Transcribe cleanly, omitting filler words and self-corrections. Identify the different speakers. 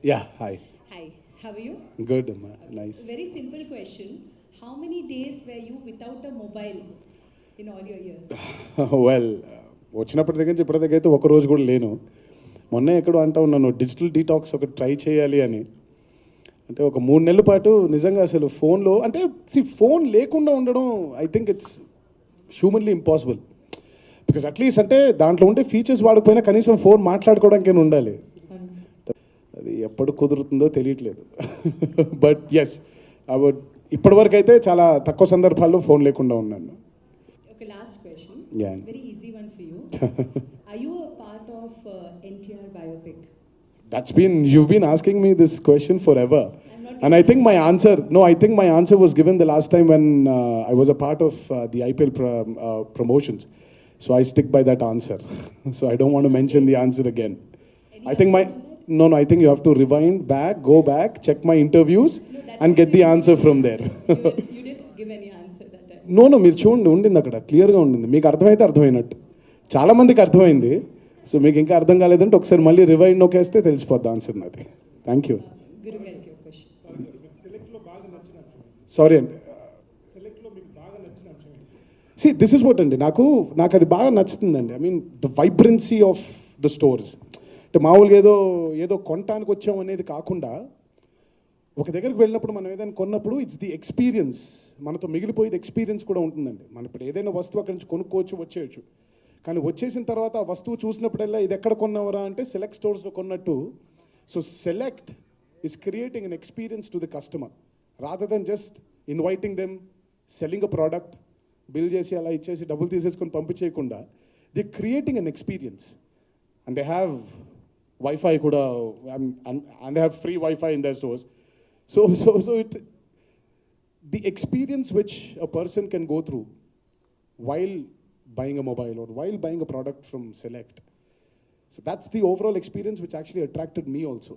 Speaker 1: Yeah, hi.
Speaker 2: Hi, how are you?
Speaker 1: Good, Amma. Nice.
Speaker 2: Very simple question. How many days were you without a mobile in all your years?
Speaker 1: Well వచ్చినప్పటి దగ్గర నుంచి ఇప్పటి దగ్గర అయితే ఒక రోజు కూడా లేను. మొన్నే ఎక్కడో అంటా ఉన్నాను డిజిటల్ డీటాక్స్ ఒకటి ట్రై చేయాలి అని. అంటే ఒక 3 నెలల పాటు నిజంగా అసలు ఫోన్లో అంటే ఫోన్ లేకుండా ఉండడం I think it's humanly impossible. Because at least అంటే దాంట్లో ఉండే ఫీచర్స్ వాడకపోయినా కనీసం ఫోన్ మాట్లాడుకోవడానికైనా ఉండాలి. అది ఎప్పుడు కుదురుతుందో తెలియట్లేదు. బట్ ఎస్ అబౌట్ ఇప్పటివరకు అయితే చాలా తక్కువ సందర్భాల్లో ఫోన్ లేకుండా ఉన్నాను.
Speaker 2: Okay, last question.
Speaker 1: Yeah.
Speaker 2: Very easy one for you. Are you a part of NTR biopic?
Speaker 1: You've been asking me this question forever.
Speaker 2: I'm not
Speaker 1: And I think my answer was given the last time when I was a part of the IPL promotions. So I stick by that answer. So I don't want to mention the answer again. I think I think you have to rewind back, go back, check my interviews and get the answer from there.
Speaker 2: You didn't give any answer that time.
Speaker 1: No, మీరు చూడండి ఉండింది అక్కడ క్లియర్గా ఉండింది. మీకు అర్థమైతే అర్థమైనట్టు. చాలా మందికి అర్థమైంది. సో మీకు ఇంకా అర్థం కాలేదంటే ఒకసారి మళ్ళీ రివైండ్ నొక్కేస్తే తెలిసిపోద్ది ఆన్సర్ నాది. Thank you.
Speaker 2: Guru గారికి ఒక question.
Speaker 1: సారీ అండి. దిస్ ఇస్ వాట్ అండి నాకు అది బాగా నచ్చుతుందండి. I mean the vibrancy of the stores. అంటే మామూలుగా ఏదో కొనటానికి వచ్చాం అనేది కాకుండా ఒక దగ్గరికి వెళ్ళినప్పుడు మనం ఏదైనా కొన్నప్పుడు ఇట్స్ ది ఎక్స్పీరియన్స్, మనతో మిగిలిపోయేది ఎక్స్పీరియన్స్ కూడా ఉంటుందండి. మనం ఇప్పుడు ఏదైనా వస్తువు అక్కడి నుంచి కొనుక్కోవచ్చు, వచ్చేయచ్చు. కానీ వచ్చేసిన తర్వాత ఆ వస్తువు చూసినప్పుడల్లా ఇది ఎక్కడ కొన్నావరా అంటే సెలెక్ట్ స్టోర్స్లో కొన్నట్టు. So select is creating an experience to the customer rather than just inviting them, selling a product, bill చేసి అలా ఇచ్చేసి డబ్బులు తీసేసుకొని పంపించేయకుండా the creating an experience. And they have wifi కూడా, and they have free Wi-Fi in their stores. So the experience which a person can go through while buying a mobile or while buying a product from Select. So that's the overall experience which actually attracted me also.